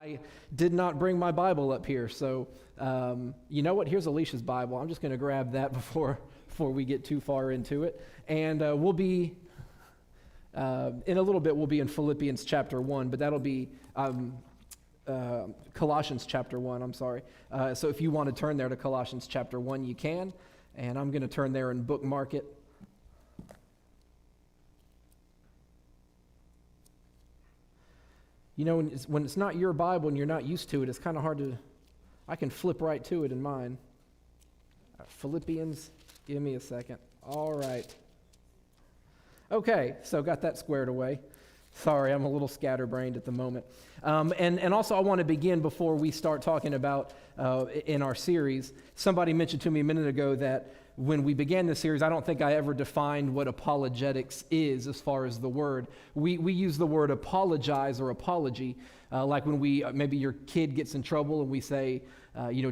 I did not bring my Bible up here, so you know what? Here's Alicia's Bible. I'm just going to grab that before we get too far into it. And we'll be, in a little bit, we'll be in Philippians chapter 1, but that'll be Colossians chapter 1, I'm sorry. So if you want to turn there to Colossians chapter 1, you can. And I'm going to turn there and bookmark it. You know, when it's not your Bible and you're not used to it, it's kind of hard to, I can flip right to it in mine. Philippians, give me a second. All right. Okay, so got that squared away. Sorry, I'm a little scatterbrained at the moment. And also I want to begin before we start talking about in our series. Somebody mentioned to me a minute ago that when we began this series, I don't think I ever defined what apologetics is as far as the word. We use the word apologize or apology, like when maybe your kid gets in trouble and we say,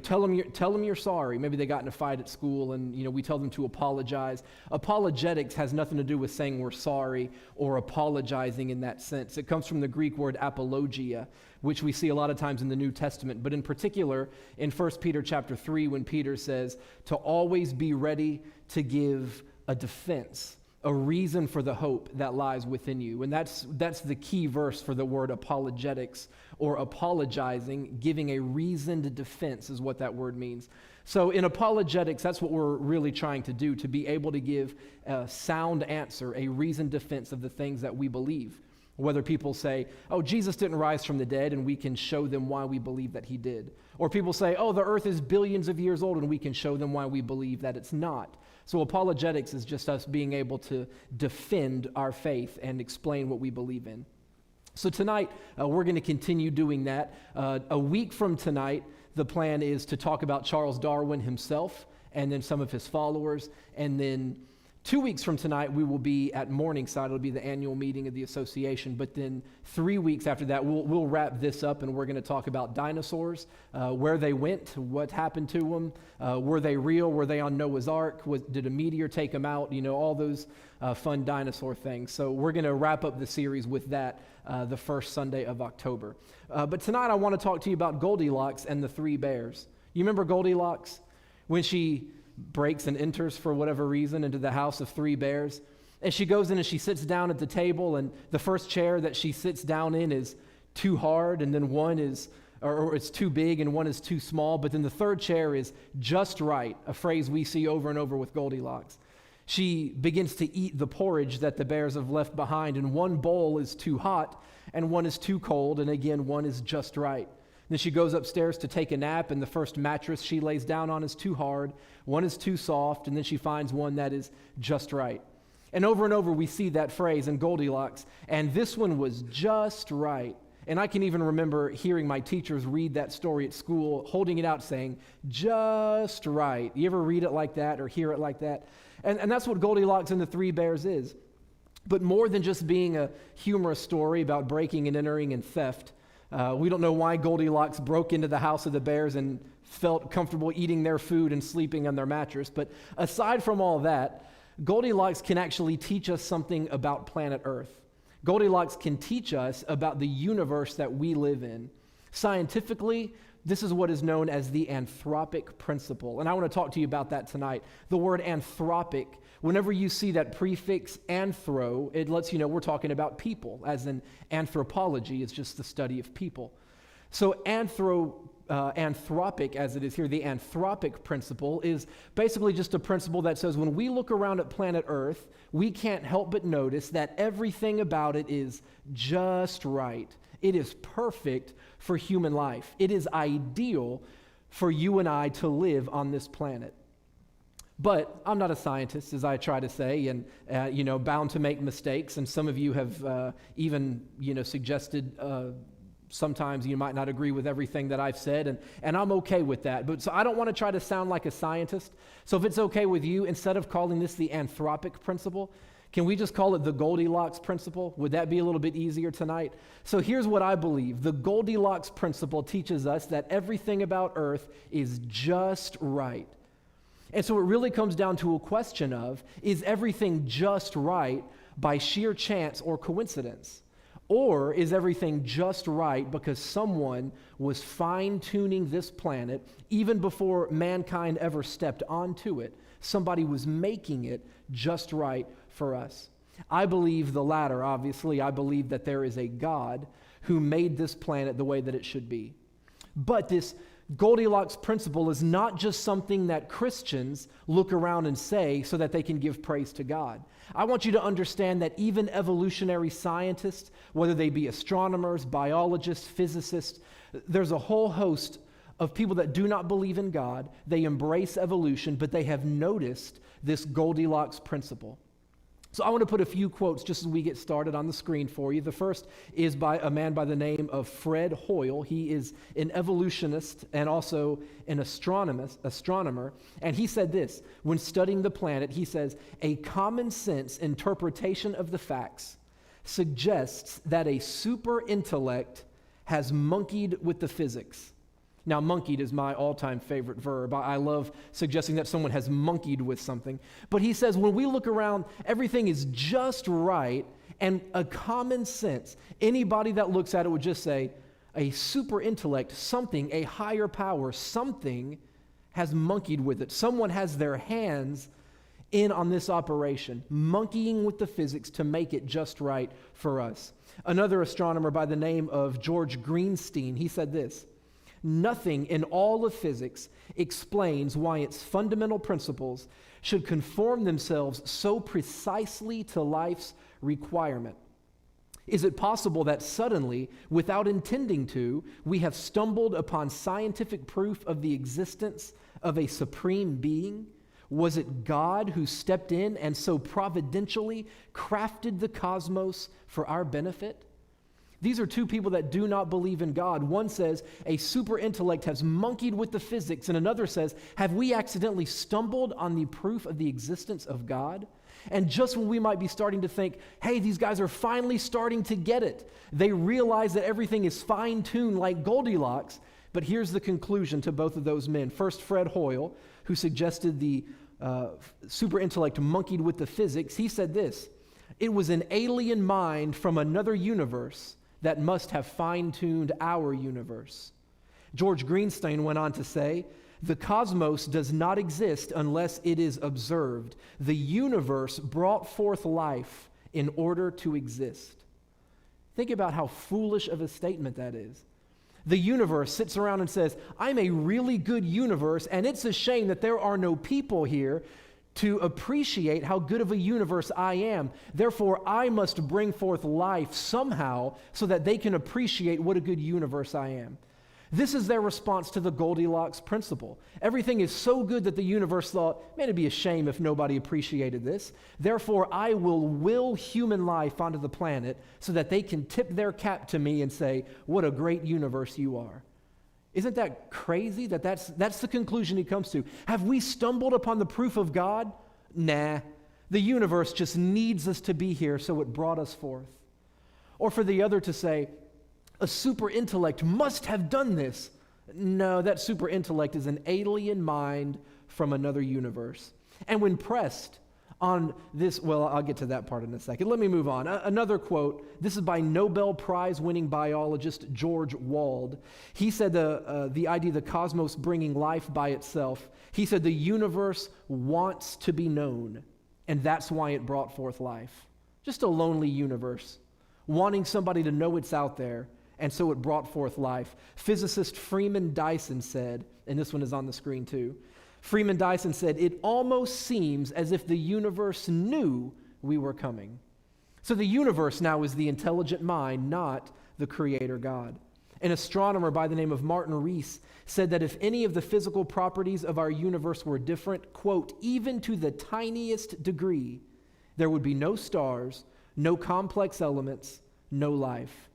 tell them you're sorry. Maybe they got in a fight at school and, we tell them to apologize. Apologetics has nothing to do with saying we're sorry or apologizing in that sense. It comes from the Greek word apologia, which we see a lot of times in the New Testament, but in particular in 1 Peter chapter 3 when Peter says to always be ready to give a defense, a reason for the hope that lies within you. And that's the key verse for the word apologetics or apologizing. Giving a reasoned defense is what that word means. So in apologetics, that's what we're really trying to do, to be able to give a sound answer, a reasoned defense of the things that we believe. Whether people say, oh, Jesus didn't rise from the dead, and we can show them why we believe that he did. Or people say, oh, the earth is billions of years old, and we can show them why we believe that it's not. So apologetics is just us being able to defend our faith and explain what we believe in. So tonight, we're going to continue doing that. A week from tonight, the plan is to talk about Charles Darwin himself, and then some of his followers, and then 2 weeks from tonight, we will be at Morningside. It'll be the annual meeting of the association. But then 3 weeks after that, we'll wrap this up, and we're going to talk about dinosaurs, where they went, what happened to them, were they real, were they on Noah's Ark, did a meteor take them out, all those fun dinosaur things. So we're going to wrap up the series with that the first Sunday of October. But tonight, I want to talk to you about Goldilocks and the three bears. You remember Goldilocks? When she breaks and enters for whatever reason into the house of three bears. And she goes in and she sits down at the table, and the first chair that she sits down in is too hard, and then one is, or it's too big, and one is too small. But then the third chair is just right, a phrase we see over and over with Goldilocks. She begins to eat the porridge that the bears have left behind, and one bowl is too hot, and one is too cold, and again, one is just right. Then she goes upstairs to take a nap, and the first mattress she lays down on is too hard, one is too soft, and then she finds one that is just right. And over we see that phrase in Goldilocks, and this one was just right. And I can even remember hearing my teachers read that story at school, holding it out saying, just right. You ever read it like that or hear it like that? And that's what Goldilocks and the Three Bears is. But more than just being a humorous story about breaking and entering and theft, we don't know why Goldilocks broke into the house of the bears and felt comfortable eating their food and sleeping on their mattress. But aside from all that, Goldilocks can actually teach us something about planet Earth. Goldilocks can teach us about the universe that we live in. Scientifically, this is what is known as the Anthropic Principle. And I want to talk to you about that tonight. The word anthropic, whenever you see that prefix anthro, it lets you know we're talking about people, as in anthropology is just the study of people. So anthropic, as it is here, the Anthropic Principle is basically just a principle that says when we look around at planet Earth, we can't help but notice that everything about it is just right. It is perfect for human life. It is ideal for you and I to live on this planet. But I'm not a scientist, as I try to say, and bound to make mistakes. And some of you have even suggested sometimes you might not agree with everything that I've said, and I'm okay with that. But so I don't want to try to sound like a scientist. So if it's okay with you, instead of calling this the Anthropic Principle, can we just call it the Goldilocks Principle? Would that be a little bit easier tonight? So here's what I believe. The Goldilocks Principle teaches us that everything about Earth is just right. And so it really comes down to a question of, is everything just right by sheer chance or coincidence? Or is everything just right because someone was fine-tuning this planet even before mankind ever stepped onto it? Somebody was making it just right for us. I believe the latter, obviously. I believe that there is a God who made this planet the way that it should be. But this Goldilocks principle is not just something that Christians look around and say so that they can give praise to God. I want you to understand that even evolutionary scientists, whether they be astronomers, biologists, physicists, there's a whole host of people that do not believe in God. They embrace evolution, but they have noticed this Goldilocks principle. So I want to put a few quotes just as we get started on the screen for you. The first is by a man by the name of Fred Hoyle. He is an evolutionist and also an astronomer. And he said this, when studying the planet, he says, a common sense interpretation of the facts suggests that a super intellect has monkeyed with the physics. Now, monkeyed is my all-time favorite verb. I love suggesting that someone has monkeyed with something. But he says when we look around, everything is just right, and a common sense, anybody that looks at it would just say, a super intellect, something, a higher power, something has monkeyed with it. Someone has their hands in on this operation, monkeying with the physics to make it just right for us. Another astronomer by the name of George Greenstein, he said this, nothing in all of physics explains why its fundamental principles should conform themselves so precisely to life's requirement. Is it possible that suddenly, without intending to, we have stumbled upon scientific proof of the existence of a supreme being? Was it God who stepped in and so providentially crafted the cosmos for our benefit? These are two people that do not believe in God. One says a super intellect has monkeyed with the physics, and another says, have we accidentally stumbled on the proof of the existence of God? And just when we might be starting to think, hey, these guys are finally starting to get it, they realize that everything is fine-tuned like Goldilocks. But here's the conclusion to both of those men. First, Fred Hoyle, who suggested the super intellect monkeyed with the physics, he said this, it was an alien mind from another universe that must have fine-tuned our universe. George Greenstein went on to say, the cosmos does not exist unless it is observed. The universe brought forth life in order to exist. Think about how foolish of a statement that is. The universe sits around and says, I'm a really good universe, and it's a shame that there are no people here to appreciate how good of a universe I am. Therefore, I must bring forth life somehow so that they can appreciate what a good universe I am. This is their response to the Goldilocks principle. Everything is so good that the universe thought, man, it'd be a shame if nobody appreciated this. Therefore, I will human life onto the planet so that they can tip their cap to me and say, what a great universe you are. Isn't that crazy that that's the conclusion he comes to? Have we stumbled upon the proof of God? Nah. The universe just needs us to be here, so it brought us forth. Or for the other to say, a super intellect must have done this. No, that super intellect is an alien mind from another universe. And when pressed on this, well, I'll get to that part in a second. Let me move on. Another quote, this is by Nobel Prize-winning biologist George Wald. He said the idea of the cosmos bringing life by itself, he said the universe wants to be known, and that's why it brought forth life. Just a lonely universe, wanting somebody to know it's out there, and so it brought forth life. Physicist Freeman Dyson said, and this one is on the screen too, Freeman Dyson said, it almost seems as if the universe knew we were coming. So the universe now is the intelligent mind, not the creator God. An astronomer by the name of Martin Rees said that if any of the physical properties of our universe were different, quote, even to the tiniest degree, there would be no stars, no complex elements, no life.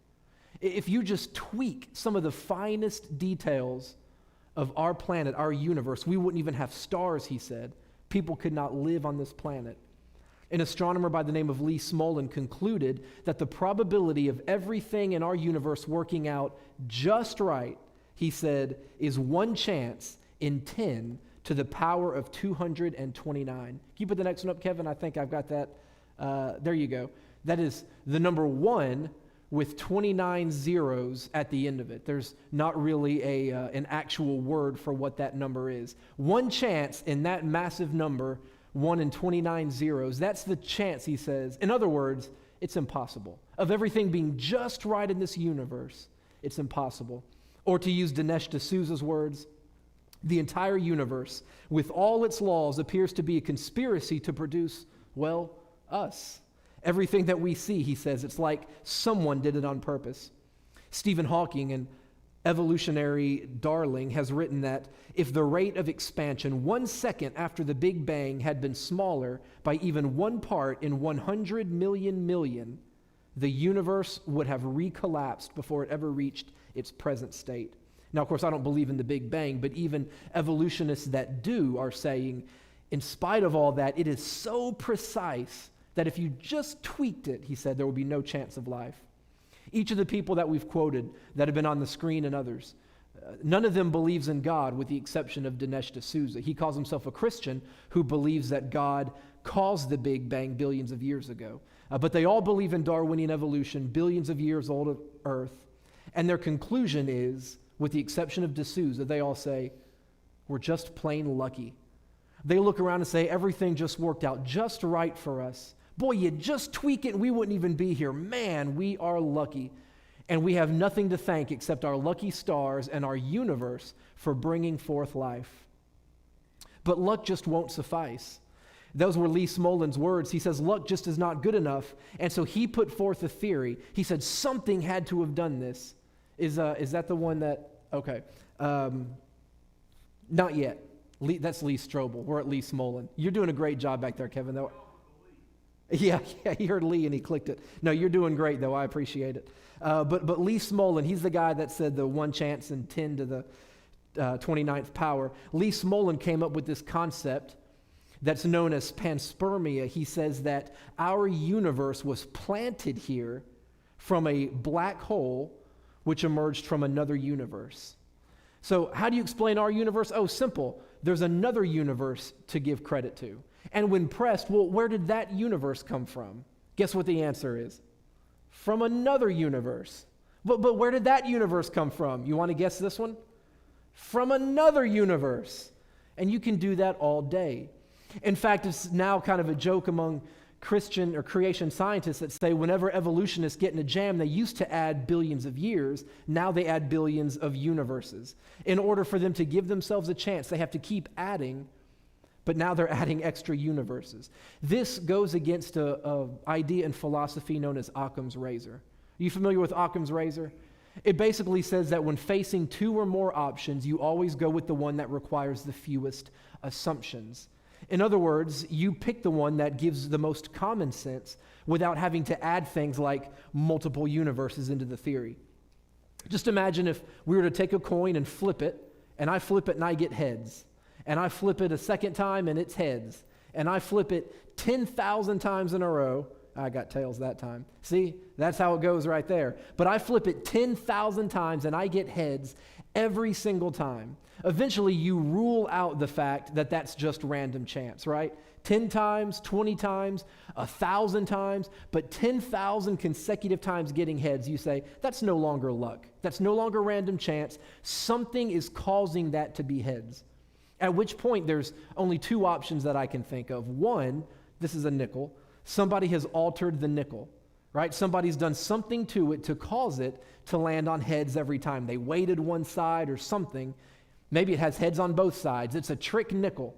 If you just tweak some of the finest details of our planet, our universe, we wouldn't even have stars, he said. People could not live on this planet. An astronomer by the name of Lee Smolin concluded that the probability of everything in our universe working out just right, he said, is 1 chance in 10 to the power of 229. Can you put the next one up, Kevin? I think I've got that. There you go. That is the number 1 with 29 zeros at the end of it. There's not really an actual word for what that number is. One chance in that massive number, 1 in 29 zeros, that's the chance, he says. In other words, it's impossible. Of everything being just right in this universe, it's impossible. Or to use Dinesh D'Souza's words, the entire universe, with all its laws, appears to be a conspiracy to produce, well, us. Everything that we see, he says, it's like someone did it on purpose. Stephen Hawking, an evolutionary darling, has written that if the rate of expansion 1 second after the Big Bang had been smaller by even 1 part in 100 million, the universe would have recollapsed before it ever reached its present state. Now, of course, I don't believe in the Big Bang, but even evolutionists that do are saying, in spite of all that, it is so precise that if you just tweaked it, he said, there will be no chance of life. Each of the people that we've quoted that have been on the screen and others, none of them believes in God with the exception of Dinesh D'Souza. He calls himself a Christian who believes that God caused the Big Bang billions of years ago. But they all believe in Darwinian evolution, billions of years old of Earth. And their conclusion is, with the exception of D'Souza, they all say, we're just plain lucky. They look around and say, everything just worked out just right for us. Boy, you just tweak it and we wouldn't even be here. Man, we are lucky. And we have nothing to thank except our lucky stars and our universe for bringing forth life. But luck just won't suffice. Those were Lee Smolin's words. He says, luck just is not good enough. And so he put forth a theory. He said, something had to have done this. Is that the one that, okay. Not yet. That's Lee Strobel. We're at Lee Smolin. You're doing a great job back there, Kevin, though. Yeah, he heard Lee and he clicked it. No, you're doing great, though. I appreciate it. But Lee Smolin, he's the guy that said the 1 chance in 10 to the 29th power. Lee Smolin came up with this concept that's known as Panspermia. He says that our universe was planted here from a black hole which emerged from another universe. So how do you explain our universe? Oh, simple. There's another universe to give credit to. And when pressed, well, where did that universe come from? Guess what the answer is? From another universe. But where did that universe come from? You want to guess this one? From another universe. And you can do that all day. In fact, it's now kind of a joke among Christian or creation scientists that say whenever evolutionists get in a jam, they used to add billions of years. Now they add billions of universes. In order for them to give themselves a chance, they have to keep adding, but now they're adding extra universes. This goes against an idea in philosophy known as Occam's razor. Are you familiar with Occam's razor? It basically says that when facing 2 or more options, you always go with the one that requires the fewest assumptions. In other words, you pick the one that gives the most common sense without having to add things like multiple universes into the theory. Just imagine if we were to take a coin and flip it, and I flip it and I get heads, and I flip it a second time and it's heads, and I flip it 10,000 times in a row. I got tails that time. See, that's how it goes right there. But I flip it 10,000 times and I get heads every single time. Eventually, you rule out the fact that that's just random chance, right? 10 times, 20 times, 1,000 times, but 10,000 consecutive times getting heads, you say, that's no longer luck. That's no longer random chance. Something is causing that to be heads. At which point, there's only 2 options that I can think of. One, this is a nickel. Somebody has altered the nickel, right? Somebody's done something to it to cause it to land on heads every time. They weighted one side or something. Maybe it has heads on both sides. It's a trick nickel.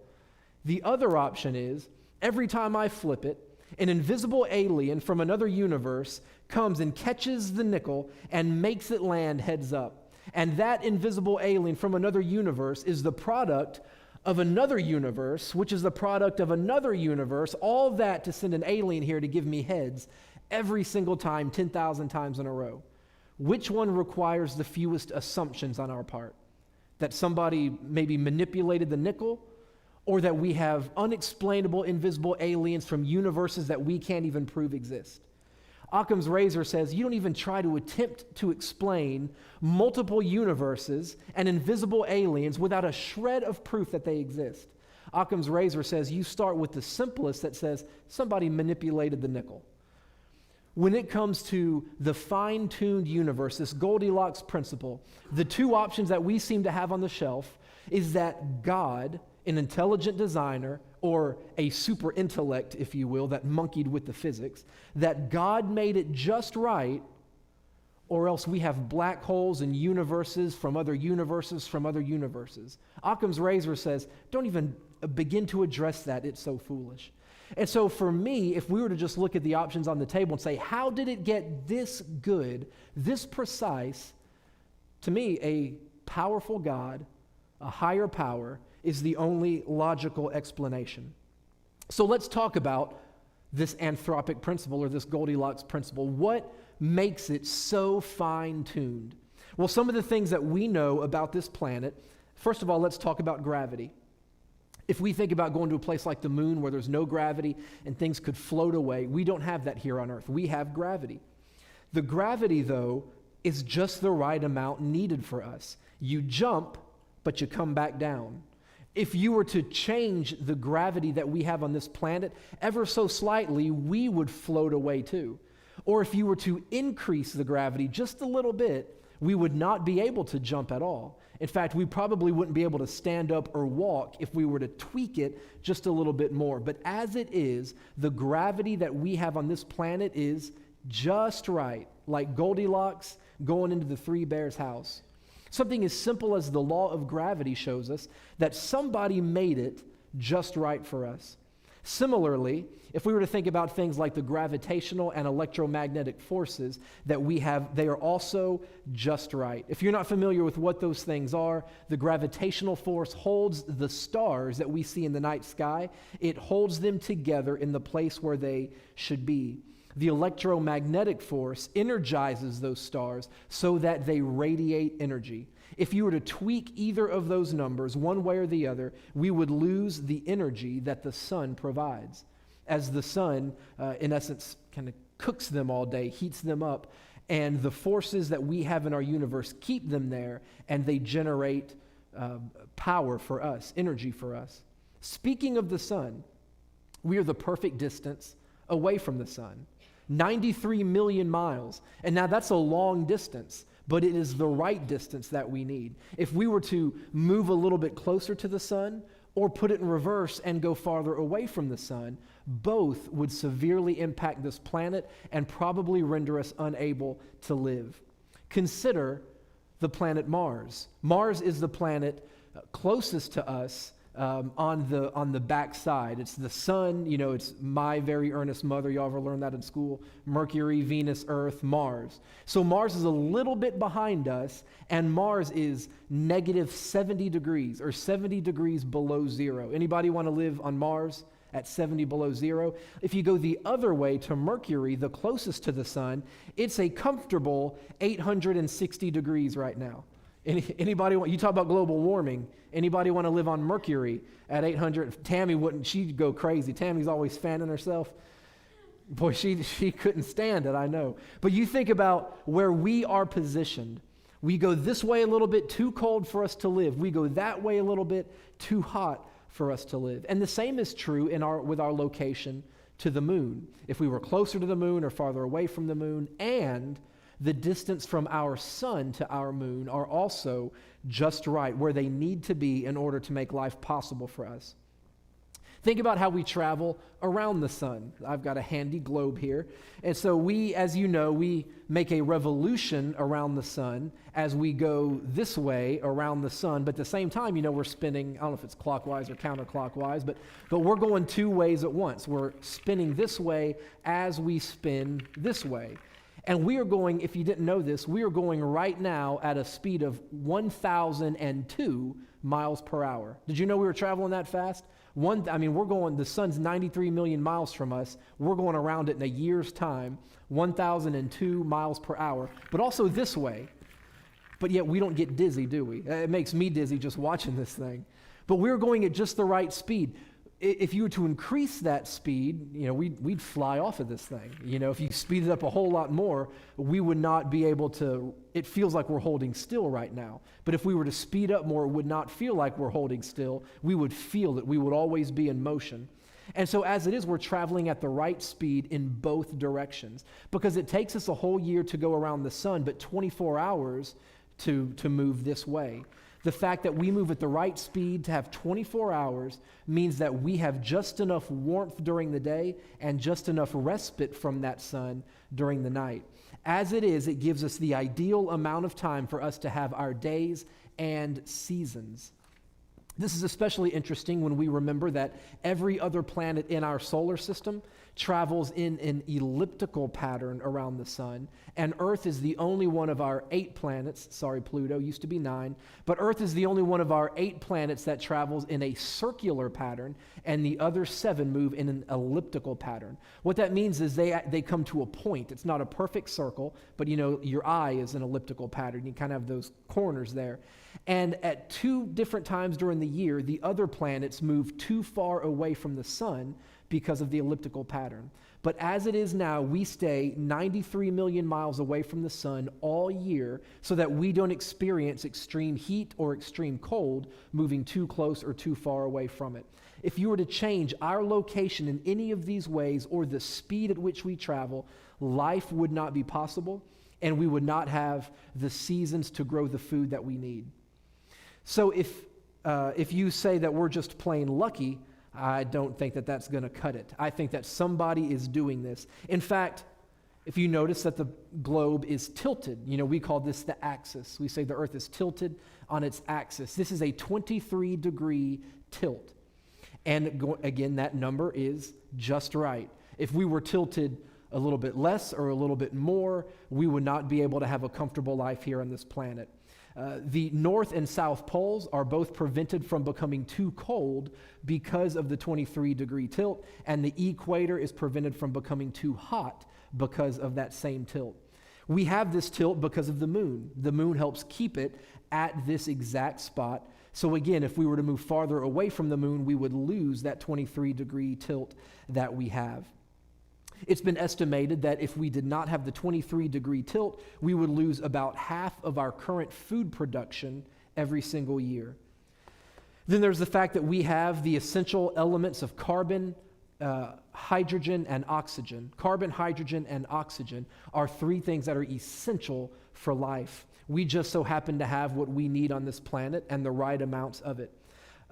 The other option is, every time I flip it, an invisible alien from another universe comes and catches the nickel and makes it land heads up. And that invisible alien from another universe is the product of another universe, which is the product of another universe, all that to send an alien here to give me heads every single time, 10,000 times in a row. Which one requires the fewest assumptions on our part? That somebody maybe manipulated the nickel, or that we have unexplainable invisible aliens from universes that we can't even prove exist? Occam's razor says you don't even try to attempt to explain multiple universes and invisible aliens without a shred of proof that they exist. Occam's razor says you start with the simplest that says somebody manipulated the nickel. when it comes to the fine-tuned universe, this Goldilocks principle, the two options that we seem to have on the shelf is that God, an intelligent designer, or a super intellect, if you will, that monkeyed with the physics, that God made it just right, or else we have black holes and universes from other universes from other universes. Occam's razor says, don't even begin to address that, it's so foolish. And so for me, if we were to just look at the options on the table and say, how did it get this good, this precise? To me, a powerful God, a higher power, is the only logical explanation. So let's talk about this anthropic principle or this Goldilocks principle. What makes it so fine-tuned? Well, some of the things that we know about this planet, first of all, let's talk about gravity. If we think about going to a place like the moon where there's no gravity and things could float away, we don't have that here on Earth. We have gravity. The gravity, though, is just the right amount needed for us. You jump, but you come back down. If you were to change the gravity that we have on this planet ever so slightly, we would float away too. Or if you were to increase the gravity just a little bit, we would not be able to jump at all. In fact, we probably wouldn't be able to stand up or walk if we were to tweak it just a little bit more. But as it is, the gravity that we have on this planet is just right, like Goldilocks going into the Three Bears house. Something as simple as the law of gravity shows us that somebody made it just right for us. Similarly, if we were to think about things like the gravitational and electromagnetic forces that we have, they are also just right. If you're not familiar with what those things are, the gravitational force holds the stars that we see in the night sky. It holds them together in the place where they should be. The electromagnetic force energizes those stars so that they radiate energy. If you were to tweak either of those numbers one way or the other, we would lose the energy that the sun provides. As the sun, in essence, kind of cooks them all day, heats them up, and the forces that we have in our universe keep them there, and they generate power for us, energy for us. Speaking of the sun, we are the perfect distance away from the sun. 93 million miles. And now that's a long distance, but it is the right distance that we need. If we were to move a little bit closer to the sun or put it in reverse and go farther away from the sun, both would severely impact this planet and probably render us unable to live. Consider the planet Mars. Mars is the planet closest to us on the back side. It's the sun, it's my very earnest mother. Y'all ever learned that in school? Mercury, Venus, Earth, Mars. So Mars is a little bit behind us, and Mars is negative 70 degrees or 70 degrees below zero. Anybody want to live on Mars at 70 below zero? If you go the other way to Mercury, the closest to the sun, it's a comfortable 860 degrees right now. Anybody want, you talk about global warming, anybody want to live on Mercury at 800? Tammy wouldn't, she'd go crazy. Tammy's always fanning herself. Boy, she couldn't stand it, I know. But you think about where we are positioned. We go this way a little bit too cold for us to live. We go that way a little bit too hot for us to live. And the same is true with our location to the moon. If we were closer to the moon or farther away from the moon, and the distance from our sun to our moon are also just right, where they need to be in order to make life possible for us. Think about how we travel around the sun. I've got a handy globe here. And so we, as you know, we make a revolution around the sun as we go this way around the sun. But at the same time, we're spinning, I don't know if it's clockwise or counterclockwise, but we're going two ways at once. We're spinning this way as we spin this way. And we are going, if you didn't know this, we are going right now at a speed of 1,002 miles per hour. Did you know we were traveling that fast? We're going, the sun's 93 million miles from us. We're going around it in a year's time, 1,002 miles per hour, but also this way. But yet we don't get dizzy, do we? It makes me dizzy just watching this thing. But we're going at just the right speed. If you were to increase that speed, we'd fly off of this thing. If you speed it up a whole lot more, we would not be able to, it feels like we're holding still right now. But if we were to speed up more, it would not feel like we're holding still. We would feel that we would always be in motion. And so as it is, we're traveling at the right speed in both directions, because it takes us a whole year to go around the sun, but 24 hours to move this way. The fact that we move at the right speed to have 24 hours means that we have just enough warmth during the day and just enough respite from that sun during the night. As it is, it gives us the ideal amount of time for us to have our days and seasons. This is especially interesting when we remember that every other planet in our solar system travels in an elliptical pattern around the sun, and Earth is the only one of our 8 planets, sorry, Pluto used to be 9, but Earth is the only one of our 8 planets that travels in a circular pattern, and the other 7 move in an elliptical pattern. What that means is they come to a point. It's not a perfect circle, but your eye is an elliptical pattern. You kind of have those corners there. And at 2 different times during the year, the other planets move too far away from the sun because of the elliptical pattern. But as it is now, we stay 93 million miles away from the sun all year so that we don't experience extreme heat or extreme cold moving too close or too far away from it. If you were to change our location in any of these ways or the speed at which we travel, life would not be possible, and we would not have the seasons to grow the food that we need. So if you say that we're just plain lucky, I don't think that that's going to cut it. I think that somebody is doing this. In fact, if you notice that the globe is tilted, we call this the axis. We say the earth is tilted on its axis. This is a 23-degree tilt. And again, that number is just right. If we were tilted a little bit less or a little bit more, we would not be able to have a comfortable life here on this planet. The north and south poles are both prevented from becoming too cold because of the 23-degree tilt, and the equator is prevented from becoming too hot because of that same tilt. We have this tilt because of the moon. The moon helps keep it at this exact spot. So again, if we were to move farther away from the moon, we would lose that 23-degree tilt that we have. It's been estimated that if we did not have the 23-degree tilt, we would lose about half of our current food production every single year. Then there's the fact that we have the essential elements of carbon, hydrogen, and oxygen. Carbon, hydrogen, and oxygen are 3 things that are essential for life. We just so happen to have what we need on this planet and the right amounts of it.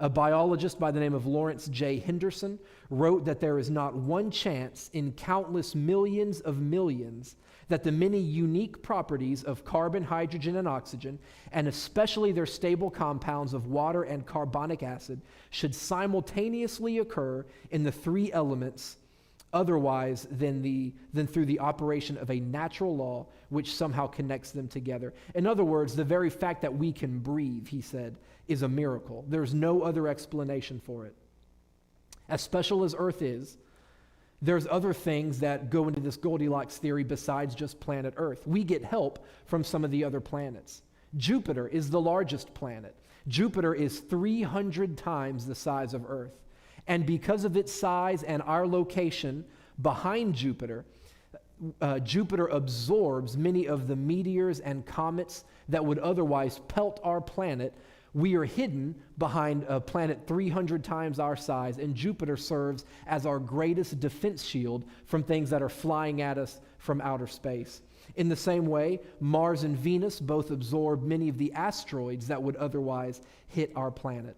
A biologist by the name of Lawrence J. Henderson wrote that there is not one chance in countless millions of millions that the many unique properties of carbon, hydrogen, and oxygen, and especially their stable compounds of water and carbonic acid, should simultaneously occur in the 3 elements otherwise than through the operation of a natural law which somehow connects them together. In other words, the very fact that we can breathe, he said, is a miracle. There's no other explanation for it. As special as Earth is, there's other things that go into this Goldilocks theory besides just planet Earth. We get help from some of the other planets. Jupiter is the largest planet. Jupiter is 300 times the size of Earth. And because of its size and our location behind Jupiter, Jupiter absorbs many of the meteors and comets that would otherwise pelt our planet. We are hidden behind a planet 300 times our size, and Jupiter serves as our greatest defense shield from things that are flying at us from outer space. In the same way, Mars and Venus both absorb many of the asteroids that would otherwise hit our planet.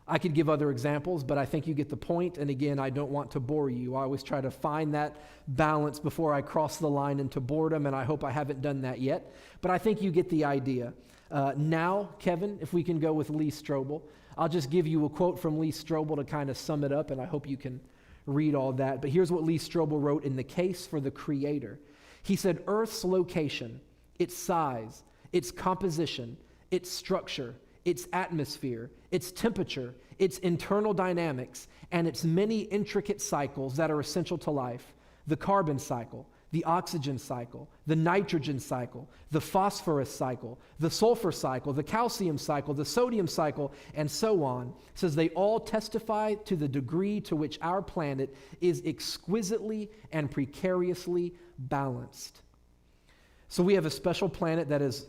I could give other examples, but I think you get the point, and again, I don't want to bore you. I always try to find that balance before I cross the line into boredom, and I hope I haven't done that yet, but I think you get the idea. Now, Kevin, if we can go with Lee Strobel, I'll just give you a quote from Lee Strobel to kind of sum it up, and I hope you can read all that. But here's what Lee Strobel wrote in The Case for the Creator. He said, Earth's location, its size, its composition, its structure, its atmosphere, its temperature, its internal dynamics, and its many intricate cycles that are essential to life, the carbon cycle, the oxygen cycle, the nitrogen cycle, the phosphorus cycle, the sulfur cycle, the calcium cycle, the sodium cycle, and so on, says they all testify to the degree to which our planet is exquisitely and precariously balanced. So we have a special planet that is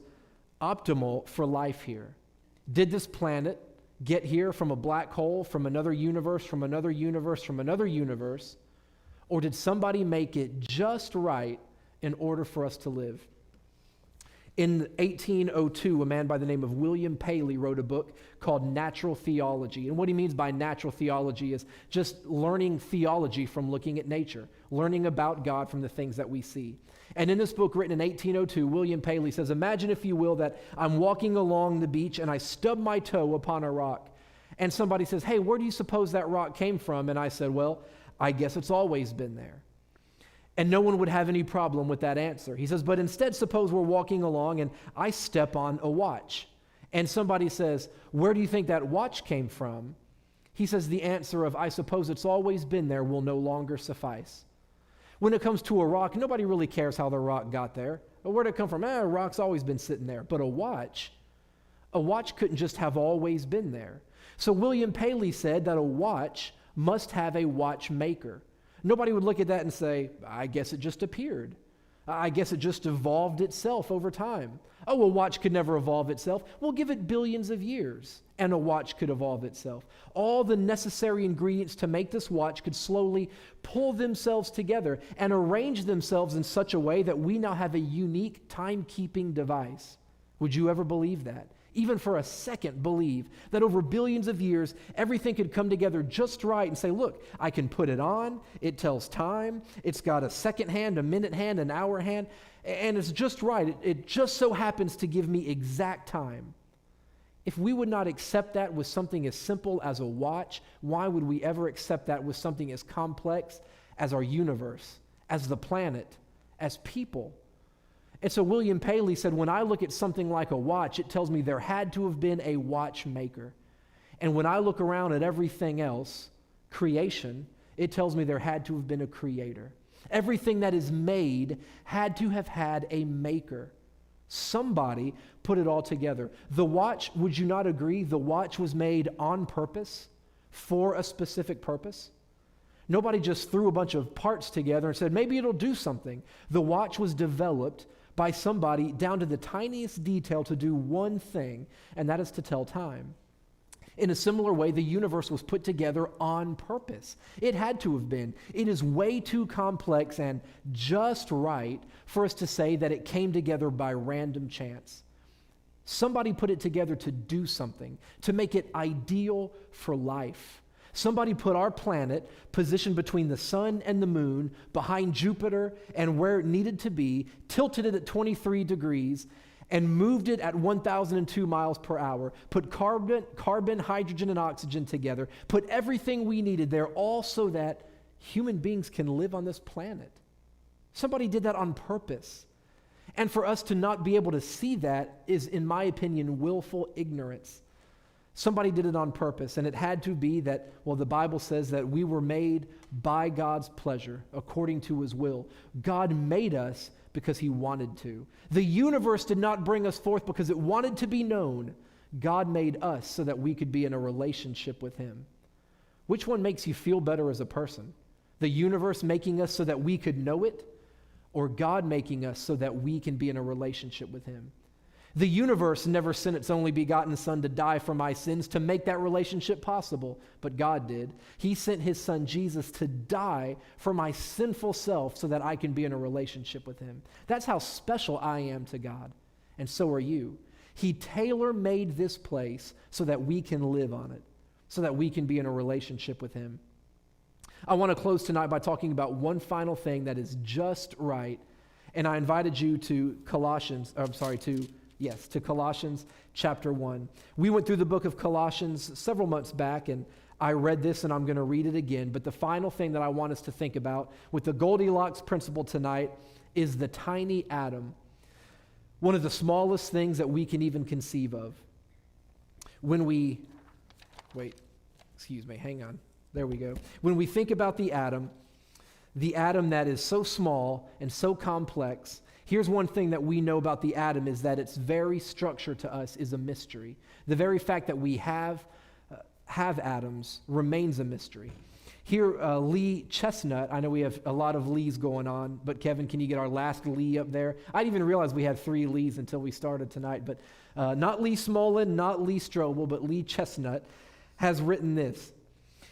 optimal for life here. Did this planet get here from a black hole, from another universe, from another universe, from another universe? Or did somebody make it just right in order for us to live? In 1802, a man by the name of William Paley wrote a book called Natural Theology. And what he means by natural theology is just learning theology from looking at nature, learning about God from the things that we see. And in this book written in 1802, William Paley says, imagine, if you will, that I'm walking along the beach and I stub my toe upon a rock. And somebody says, hey, where do you suppose that rock came from? And I said, well, I guess it's always been there. And no one would have any problem with that answer. He says, but instead, suppose we're walking along and I step on a watch. And somebody says, where do you think that watch came from? He says, the answer of, I suppose it's always been there, will no longer suffice. When it comes to a rock, nobody really cares how the rock got there. But where'd it come from? A rock's always been sitting there. But a watch couldn't just have always been there. So William Paley said that a watch must have a watchmaker. Nobody would look at that and say, I guess it just appeared. I guess it just evolved itself over time. Oh, a watch could never evolve itself. We'll give it billions of years, and a watch could evolve itself. All the necessary ingredients to make this watch could slowly pull themselves together and arrange themselves in such a way that we now have a unique timekeeping device. Would you ever believe that? Even for a second, believe that over billions of years, everything could come together just right and say, look, I can put it on, it tells time, it's got a second hand, a minute hand, an hour hand, and it's just right. It just so happens to give me exact time. If we would not accept that with something as simple as a watch, why would we ever accept that with something as complex as our universe, as the planet, as people? And so William Paley said, when I look at something like a watch, it tells me there had to have been a watchmaker. And when I look around at everything else, creation, it tells me there had to have been a creator. Everything that is made had to have had a maker. Somebody put it all together. The watch, would you not agree, the watch was made on purpose, for a specific purpose? Nobody just threw a bunch of parts together and said, maybe it'll do something. The watch was developed by somebody down to the tiniest detail to do one thing, and that is to tell time. In a similar way, the universe was put together on purpose. It had to have been. It is way too complex and just right for us to say that it came together by random chance. Somebody put it together to do something, to make it ideal for life. Somebody put our planet positioned between the sun and the moon, behind Jupiter and where it needed to be, tilted it at 23 degrees, and moved it at 1,002 miles per hour, put carbon, hydrogen, and oxygen together, put everything we needed there, all so that human beings can live on this planet. Somebody did that on purpose. And for us to not be able to see that is, in my opinion, willful ignorance. Somebody did it on purpose, and it had to be that, well, the Bible says that we were made by God's pleasure, according to his will. God made us because he wanted to. The universe did not bring us forth because it wanted to be known. God made us so that we could be in a relationship with him. Which one makes you feel better as a person? The universe making us so that we could know it, or God making us so that we can be in a relationship with him? The universe never sent its only begotten Son to die for my sins to make that relationship possible, but God did. He sent his Son Jesus to die for my sinful self so that I can be in a relationship with him. That's how special I am to God, and so are you. He tailor-made this place so that we can live on it, so that we can be in a relationship with him. I want to close tonight by talking about one final thing that is just right, and I invited you to Colossians chapter 1. We went through the book of Colossians several months back, and I read this, and I'm going to read it again. But the final thing that I want us to think about with the Goldilocks principle tonight is the tiny atom, one of the smallest things that we can even conceive of. When we think about the atom that is so small and so complex, here's one thing that we know about the atom is that its very structure to us is a mystery. The very fact that we have atoms remains a mystery. Here, Lee Chestnut, I know we have a lot of Lees going on, but Kevin, can you get our last Lee up there? I didn't even realize we had 3 Lees until we started tonight, but not Lee Smolin, not Lee Strobel, but Lee Chestnut has written this.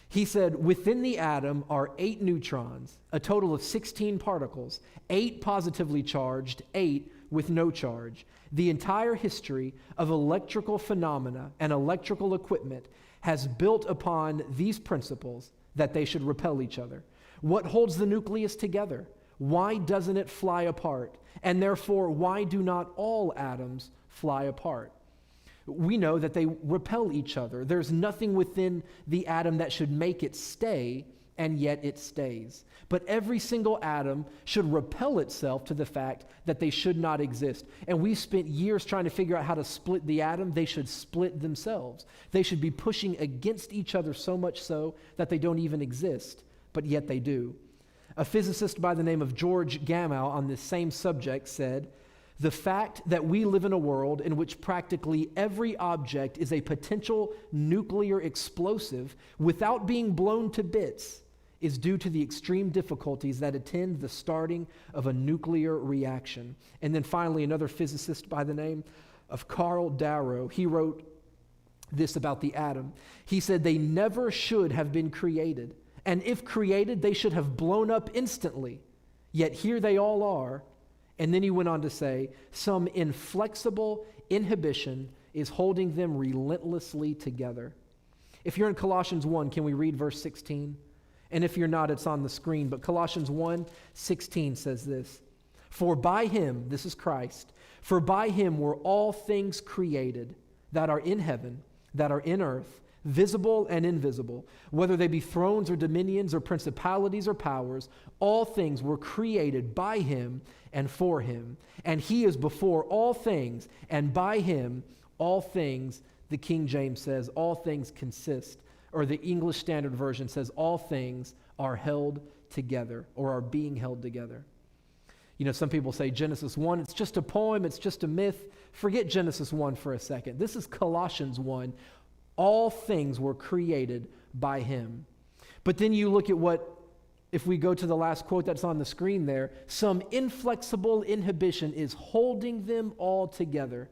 He said, within the atom are 8 neutrons, a total of 16 particles, 8 positively charged, 8 with no charge. The entire history of electrical phenomena and electrical equipment has built upon these principles that they should repel each other. What holds the nucleus together? Why doesn't it fly apart? And therefore, why do not all atoms fly apart? We know that they repel each other. There's nothing within the atom that should make it stay, and yet it stays. But every single atom should repel itself to the fact that they should not exist. And we've spent years trying to figure out how to split the atom. They should split themselves. They should be pushing against each other so much so that they don't even exist, but yet they do. A physicist by the name of George Gamow on this same subject said, the fact that we live in a world in which practically every object is a potential nuclear explosive without being blown to bits is due to the extreme difficulties that attend the starting of a nuclear reaction. And then finally, another physicist by the name of Carl Darrow, he wrote this about the atom. He said, they never should have been created. And if created, they should have blown up instantly. Yet here they all are. And then he went on to say, some inflexible inhibition is holding them relentlessly together. If you're in Colossians 1, can we read verse 16? And if you're not, it's on the screen. But Colossians 1:16 says this, for by him, this is Christ, for by him were all things created that are in heaven, that are in earth, visible and invisible, whether they be thrones or dominions or principalities or powers, all things were created by him and for him. And he is before all things, and by him all things, the King James says, all things consist, or the English Standard Version says, all things are held together or are being held together. You know, some people say Genesis 1, it's just a poem, it's just a myth. Forget Genesis 1 for a second. This is Colossians 1. All things were created by him. But then you look at what, if we go to the last quote that's on the screen there, some inflexible inhibition is holding them all together.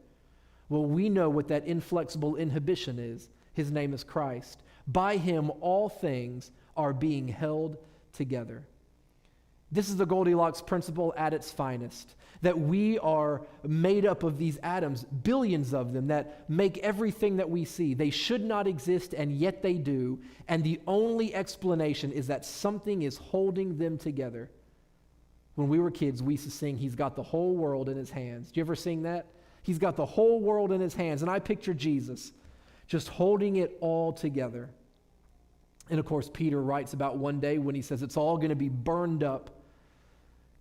Well, we know what that inflexible inhibition is. His name is Christ. By him, all things are being held together. This is the Goldilocks principle at its finest, that we are made up of these atoms, billions of them, that make everything that we see. They should not exist, and yet they do, and the only explanation is that something is holding them together. When we were kids, we used to sing, he's got the whole world in his hands. Did you ever sing that? He's got the whole world in his hands, and I picture Jesus just holding it all together. And of course, Peter writes about one day when he says it's all going to be burned up.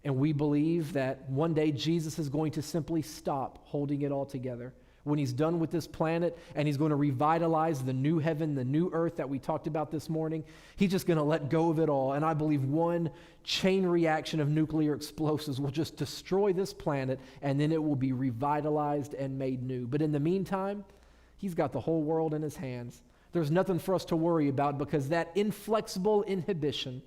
And we believe that one day Jesus is going to simply stop holding it all together. When he's done with this planet and he's going to revitalize the new heaven, the new earth that we talked about this morning, he's just going to let go of it all. And I believe one chain reaction of nuclear explosives will just destroy this planet, and then it will be revitalized and made new. But in the meantime, he's got the whole world in his hands. There's nothing for us to worry about because that inflexible inhibition,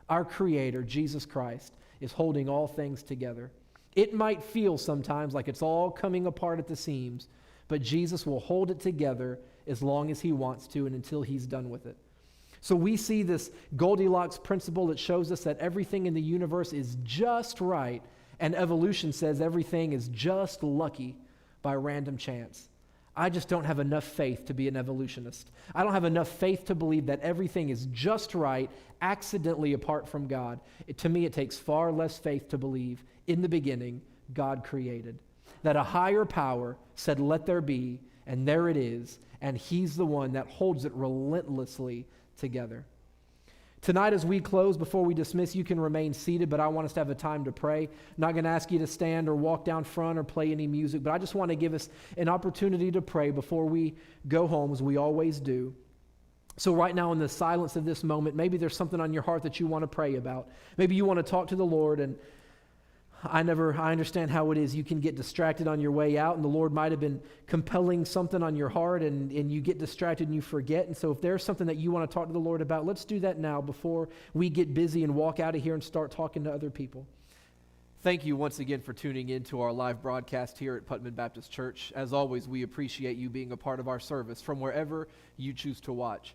our Creator, Jesus Christ, is holding all things together. It might feel sometimes like it's all coming apart at the seams, but Jesus will hold it together as long as he wants to and until he's done with it. So we see this Goldilocks principle that shows us that everything in the universe is just right, and evolution says everything is just lucky by random chance. I just don't have enough faith to be an evolutionist. I don't have enough faith to believe that everything is just right, accidentally apart from God. To me, it takes far less faith to believe in the beginning, God created. That a higher power said, let there be, and there it is, and he's the one that holds it relentlessly together. Tonight as we close, before we dismiss, you can remain seated, but I want us to have a time to pray. I'm not going to ask you to stand or walk down front or play any music, but I just want to give us an opportunity to pray before we go home, as we always do. So right now in the silence of this moment, maybe there's something on your heart that you want to pray about. Maybe you want to talk to the Lord, and I understand how it is. You can get distracted on your way out, and the Lord might have been compelling something on your heart, and you get distracted and you forget. And so if there's something that you want to talk to the Lord about, let's do that now before we get busy and walk out of here and start talking to other people. Thank you once again for tuning in to our live broadcast here at Putman Baptist Church. As always, we appreciate you being a part of our service from wherever you choose to watch.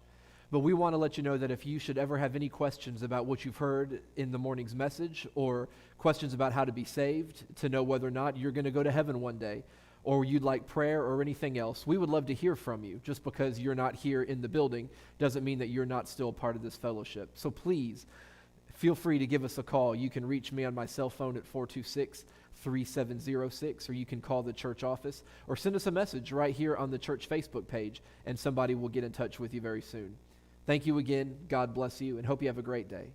But we want to let you know that if you should ever have any questions about what you've heard in the morning's message, or questions about how to be saved, to know whether or not you're going to go to heaven one day, or you'd like prayer or anything else, we would love to hear from you. Just because you're not here in the building doesn't mean that you're not still part of this fellowship. So please, feel free to give us a call. You can reach me on my cell phone at 426-3706, or you can call the church office, or send us a message right here on the church Facebook page, and somebody will get in touch with you very soon. Thank you again. God bless you, and hope you have a great day.